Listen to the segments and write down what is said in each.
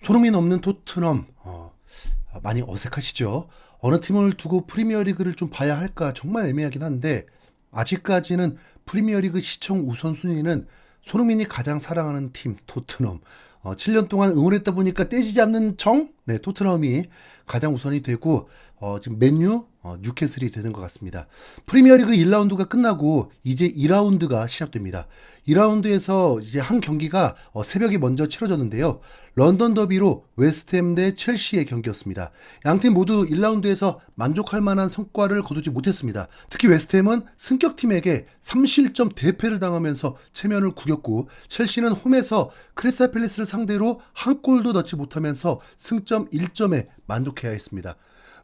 손흥민 없는 토트넘 많이 어색하시죠? 어느 팀을 두고 프리미어리그를 좀 봐야 할까 정말 애매하긴 한데 아직까지는 프리미어리그 시청 우선순위는 손흥민이 가장 사랑하는 팀 토트넘 7년 동안 응원했다 보니까 떼지지 않는 네, 토트넘이 가장 우선이 되고 지금 맨유, 뉴캐슬이 되는 것 같습니다. 프리미어리그 1라운드가 끝나고 이제 2라운드가 시작됩니다. 2라운드에서 이제 한 경기가 새벽에 먼저 치러졌는데요. 런던 더비로 웨스트햄 대 첼시의 경기였습니다. 양팀 모두 1라운드에서 만족할 만한 성과를 거두지 못했습니다. 특히 웨스트햄은 승격팀에게 3실점 대패를 당하면서 체면을 구겼고 첼시는 홈에서 크리스탈 팰리스를 상대로 한 골도 넣지 못하면서 승점 1점에 만족해야 했습니다.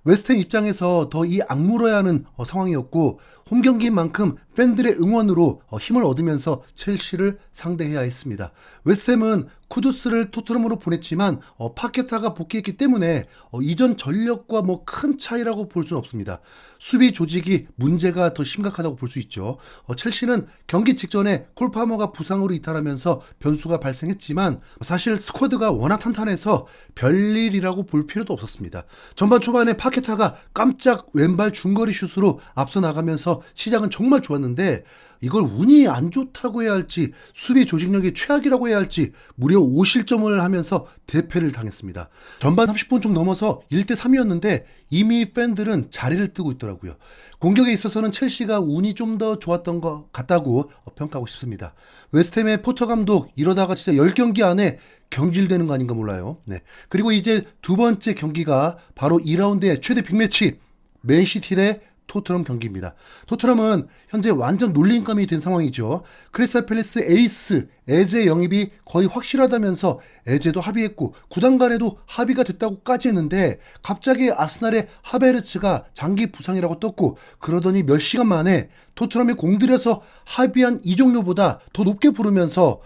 웨스트햄 입장에서 더 이 악물어야 하는 상황이었고 홈 경기인 만큼 팬들의 응원으로 힘을 얻으면서 첼시를 상대해야 했습니다. 웨스트햄은 쿠두스를 토트넘으로 보냈지만 파케타가 복귀했기 때문에 이전 전력과 뭐 큰 차이라고 볼 수는 없습니다. 수비 조직이 문제가 더 심각하다고 볼 수 있죠. 첼시는 경기 직전에 콜 파머가 부상으로 이탈하면서 변수가 발생했지만 사실 스쿼드가 워낙 탄탄해서 별일이라고 볼 필요도 없었습니다. 전반 초반에 파케타가 깜짝 왼발 중거리 슛으로 앞서 나가면서 시작은 정말 좋았는데 이걸 운이 안 좋다고 해야 할지 수비 조직력이 최악이라고 해야 할지 무려 5실점을 하면서 대패를 당했습니다. 전반 30분 좀 넘어서 1대3이었는데 이미 팬들은 자리를 뜨고 있더라고요. 공격에 있어서는 첼시가 운이 좀 더 좋았던 것 같다고 평가하고 싶습니다. 웨스트햄의 포터 감독 이러다가 진짜 10경기 안에 경질되는 거 아닌가 몰라요. 네. 그리고 이제 두 번째 경기가 바로 2라운드의 최대 빅매치 맨시티 대 토트넘 경기입니다. 토트넘은 현재 완전 놀림감이 된 상황이죠. 크리스탈 팰리스 에이스 에제 영입이 거의 확실하다면서 에제도 합의했고 구단 간에도 합의가 됐다고까지 했는데 갑자기 아스날의 하베르츠가 장기 부상이라고 떴고 그러더니 몇 시간 만에 토트넘이 공들여서 합의한 이적료보다 더 높게 부르면서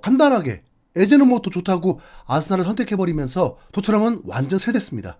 간단하게 에제는 뭐 또 좋다고 아스날을 선택해버리면서 토트넘은 완전 세됐습니다.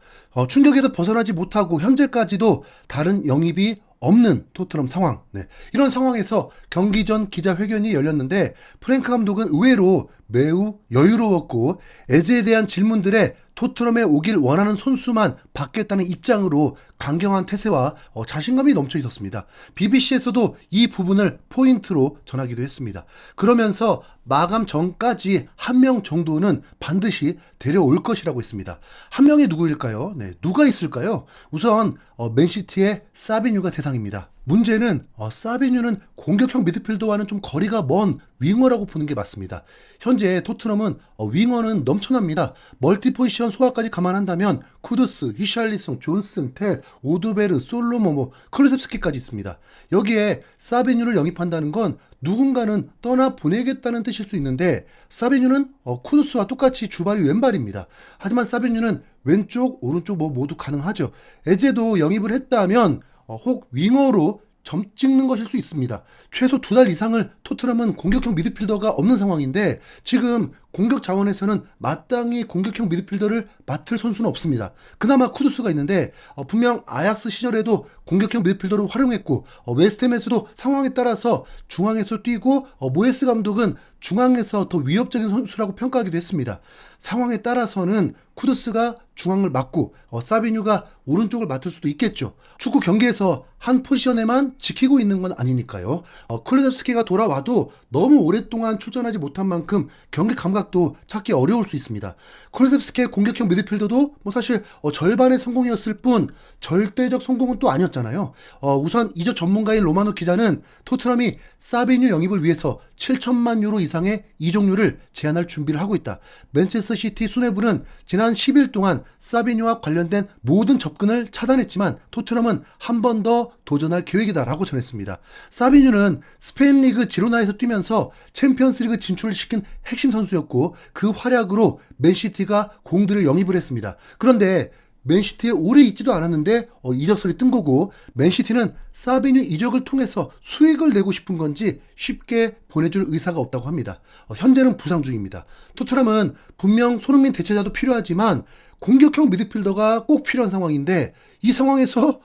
충격에서 벗어나지 못하고 현재까지도 다른 영입이 없는 토트넘 상황. 네. 이런 상황에서 경기 전 기자회견이 열렸는데 프랭크 감독은 의외로 매우 여유로웠고 에제에 대한 질문들에 토트넘에 오길 원하는 선수만 받겠다는 입장으로 강경한 태세와 자신감이 넘쳐 있었습니다. BBC에서도 이 부분을 포인트로 전하기도 했습니다. 그러면서 마감 전까지 한 명 정도는 반드시 데려올 것이라고 했습니다. 한 명이 누구일까요? 네, 누가 있을까요? 우선 맨시티의 사비뉴가 대상입니다. 문제는 사비뉴는 공격형 미드필더와는 좀 거리가 먼 윙어라고 보는 게 맞습니다. 현재 토트넘은 윙어는 넘쳐납니다. 멀티포지션 소화까지 감안한다면 쿠두스, 히샬리송, 존슨, 텔, 오드베르, 솔로모, 클루셉스키까지 있습니다. 여기에 사비뉴를 영입한다는 건 누군가는 떠나 보내겠다는 뜻일 수 있는데 사비뉴는 쿠두스와 똑같이 주발이 왼발입니다. 하지만 사비뉴는 왼쪽, 오른쪽 모두 가능하죠. 에제도 영입을 했다면 혹 윙어로 점 찍는 것일 수 있습니다. 최소 2달 이상을 토트넘은 공격형 미드필더가 없는 상황인데 지금 공격 자원에서는 마땅히 공격형 미드필더를 맡을 선수는 없습니다. 그나마 쿠두스가 있는데 분명 아약스 시절에도 공격형 미드필더로 활용했고 웨스트햄에서도 상황에 따라서 중앙에서 뛰고 모예스 감독은 중앙에서 더 위협적인 선수라고 평가하기도 했습니다. 상황에 따라서는 쿠두스가 중앙을 맡고 사비뉴가 오른쪽을 맡을 수도 있겠죠. 축구 경기에서 한 포지션에만 지키고 있는 건 아니니까요. 클루셉스키가 돌아와도 너무 오랫동안 출전하지 못한 만큼 경기 감각도 찾기 어려울 수 있습니다. 클루셉스키의 공격형 미드필더도 사실 절반의 성공이었을 뿐 절대적 성공은 또 아니었잖아요. 우선 이적 전문가인 로마노 기자는 토트넘이 사비뉴 영입을 위해서 7천만 유로 이상의 이적료를 제한할 준비를 하고 있다. 맨체스터 시티 수뇌부는 지난 10일 동안 사비뉴와 관련된 모든 접근을 차단했지만 토트넘은 한 번 더 도전할 계획이다라고 전했습니다. 사비뉴는 스페인 리그 지로나에서 뛰면서 챔피언스 리그 진출을 시킨 핵심 선수였고 그 활약으로 맨시티가 공들을 영입을 했습니다. 그런데 맨시티에 오래 있지도 않았는데 이적설이 뜬 거고 맨시티는 사비뉴 이적을 통해서 수익을 내고 싶은 건지 쉽게 보내줄 의사가 없다고 합니다. 현재는 부상 중입니다. 토트넘은 분명 손흥민 대체자도 필요하지만 공격형 미드필더가 꼭 필요한 상황인데 이 상황에서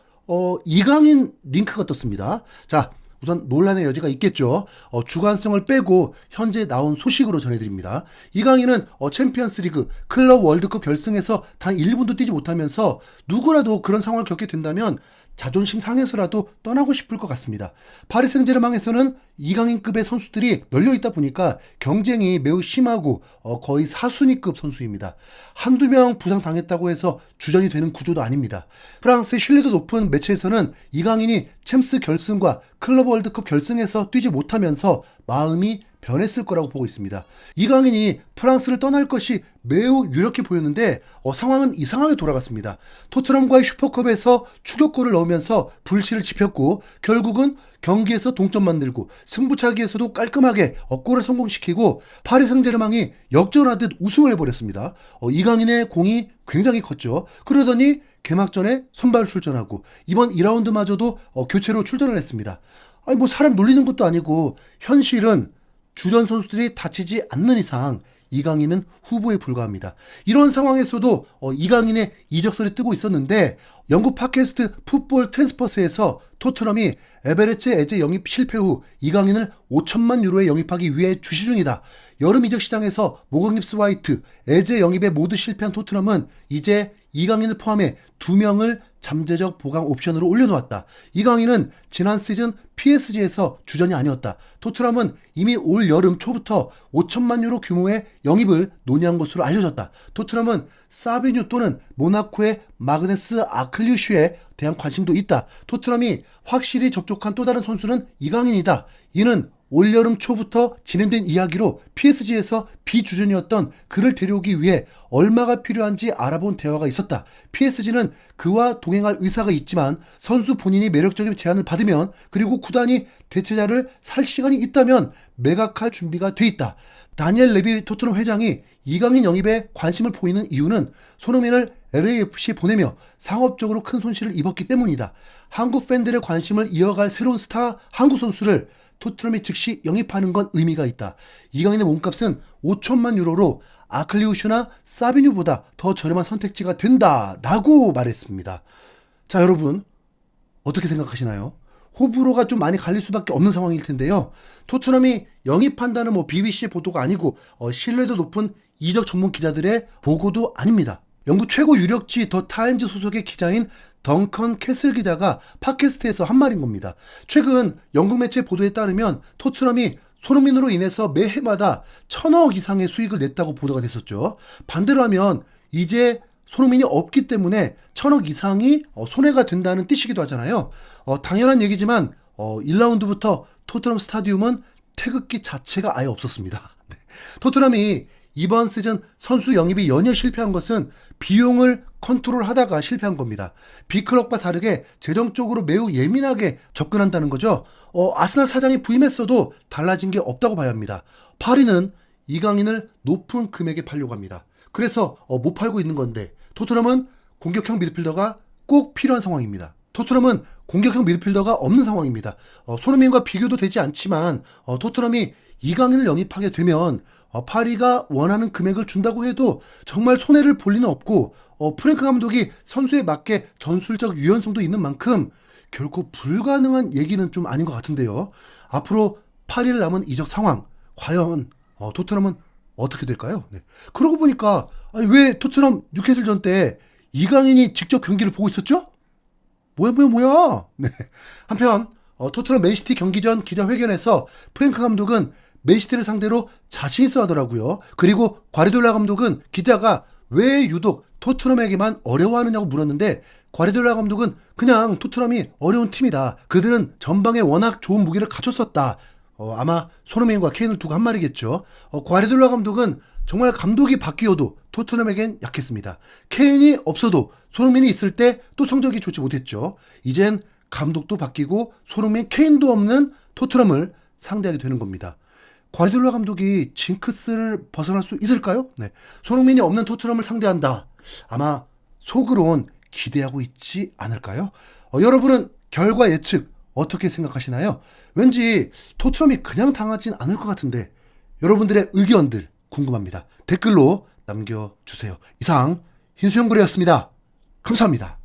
이강인 링크가 떴습니다. 자, 우선 논란의 여지가 있겠죠. 주관성을 빼고 현재 나온 소식으로 전해드립니다. 이강인은 챔피언스리그 클럽 월드컵 결승에서 단 1분도 뛰지 못하면서 누구라도 그런 상황을 겪게 된다면 자존심 상해서라도 떠나고 싶을 것 같습니다. 파리 생제르맹에서는 이강인급의 선수들이 널려 있다 보니까 경쟁이 매우 심하고 거의 사순위급 선수입니다. 한두 명 부상당했다고 해서 주전이 되는 구조도 아닙니다. 프랑스의 신뢰도 높은 매체에서는 이강인이 챔스 결승과 클럽 월드컵 결승에서 뛰지 못하면서 마음이 변했을 거라고 보고 있습니다. 이강인이 프랑스를 떠날 것이 매우 유력해 보였는데 상황은 이상하게 돌아갔습니다. 토트넘과의 슈퍼컵에서 추격골을 넣으면서 불씨를 지폈고 결국은 경기에서 동점 만들고 승부차기에서도 깔끔하게 골을 성공시키고 파리 생제르맹이 역전하듯 우승을 해버렸습니다. 이강인의 공이 굉장히 컸죠. 그러더니 개막전에 선발 출전하고 이번 2라운드마저도 교체로 출전을 했습니다. 아니 뭐 사람 놀리는 것도 아니고 현실은 주전 선수들이 다치지 않는 이상 이강인은 후보에 불과합니다. 이런 상황에서도 이강인의 이적설이 뜨고 있었는데 영국 팟캐스트 풋볼 트랜스퍼스에서 토트넘이 에베레츠 에제 영입 실패 후 이강인을 5천만 유로에 영입하기 위해 주시 중이다. 여름 이적 시장에서 모건깁스 화이트, 에제 영입에 모두 실패한 토트넘은 이제 이강인을 포함해 2명을 잠재적 보강 옵션으로 올려놓았다. 이강인은 지난 시즌 PSG에서 주전이 아니었다. 토트넘은 이미 올 여름 초부터 5천만 유로 규모의 영입을 논의한 것으로 알려졌다. 토트넘은 사비뉴 또는 모나코의 마그네스 아클리슈에 대한 관심도 있다. 토트넘이 확실히 접촉한 또 다른 선수는 이강인이다. 이는 올여름 초부터 진행된 이야기로 PSG에서 비주전이었던 그를 데려오기 위해 얼마가 필요한지 알아본 대화가 있었다. PSG는 그와 동행할 의사가 있지만 선수 본인이 매력적인 제안을 받으면 그리고 구단이 대체자를 살 시간이 있다면 매각할 준비가 돼 있다. 다니엘 레비 토트넘 회장이 이강인 영입에 관심을 보이는 이유는 손흥민을 LAFC 보내며 상업적으로 큰 손실을 입었기 때문이다. 한국 팬들의 관심을 이어갈 새로운 스타 한국 선수를 토트넘이 즉시 영입하는 건 의미가 있다. 이강인의 몸값은 5천만 유로로 아클리우슈나 사비뉴보다 더 저렴한 선택지가 된다 라고 말했습니다. 자, 여러분 어떻게 생각하시나요? 호불호가 좀 많이 갈릴 수밖에 없는 상황일 텐데요. 토트넘이 영입한다는 BBC 보도가 아니고 신뢰도 높은 이적 전문 기자들의 보고도 아닙니다. 영국 최고 유력지 더 타임즈 소속의 기자인 덩컨 캐슬 기자가 팟캐스트에서 한 말인 겁니다. 최근 영국 매체 보도에 따르면 토트넘이 손흥민으로 인해서 매해마다 1,000억 이상의 수익을 냈다고 보도가 됐었죠. 반대로 하면 이제 손흥민이 없기 때문에 1,000억 이상이 손해가 된다는 뜻이기도 하잖아요. 당연한 얘기지만 1라운드부터 토트넘 스타디움은 태극기 자체가 아예 없었습니다. 네. 토트넘이 이번 시즌 선수 영입이 연이어 실패한 것은 비용을 컨트롤하다가 실패한 겁니다. B클럽과 다르게 재정적으로 매우 예민하게 접근한다는 거죠. 아스날 사장이 부임했어도 달라진 게 없다고 봐야 합니다. 파리는 이강인을 높은 금액에 팔려고 합니다. 그래서 못 팔고 있는 건데 토트넘은 공격형 미드필더가 꼭 필요한 상황입니다. 토트넘은 공격형 미드필더가 없는 상황입니다. 손흥민과 비교도 되지 않지만 토트넘이 이강인을 영입하게 되면 파리가 원하는 금액을 준다고 해도 정말 손해를 볼 리는 없고 프랭크 감독이 선수에 맞게 전술적 유연성도 있는 만큼 결코 불가능한 얘기는 좀 아닌 것 같은데요. 앞으로 파리를 남은 이적 상황 과연 토트넘은 어떻게 될까요? 네. 그러고 보니까 왜 토트넘 뉴캐슬전 때 이강인이 직접 경기를 보고 있었죠? 뭐야? 네. 한편 토트넘 맨시티 경기 전 기자회견에서 프랭크 감독은 맨시티를 상대로 자신 있어 하더라고요. 그리고 과르디올라 감독은 기자가 왜 유독 토트넘에게만 어려워하느냐고 물었는데 과르디올라 감독은 그냥 토트넘이 어려운 팀이다. 그들은 전방에 워낙 좋은 무기를 갖췄었다. 아마 손흥민과 케인을 두고 한 말이겠죠. 과르디올라 감독은 정말 감독이 바뀌어도 토트넘에겐 약했습니다. 케인이 없어도 손흥민이 있을 때 또 성적이 좋지 못했죠. 이젠 감독도 바뀌고 손흥민, 케인도 없는 토트넘을 상대하게 되는 겁니다. 과르디올라 감독이 징크스를 벗어날 수 있을까요? 네. 손흥민이 없는 토트넘을 상대한다. 아마 속으론 기대하고 있지 않을까요? 여러분은 결과 예측 어떻게 생각하시나요? 왠지 토트넘이 그냥 당하진 않을 것 같은데 여러분들의 의견들 궁금합니다. 댓글로 남겨주세요. 이상 흰수염고래였습니다. 감사합니다.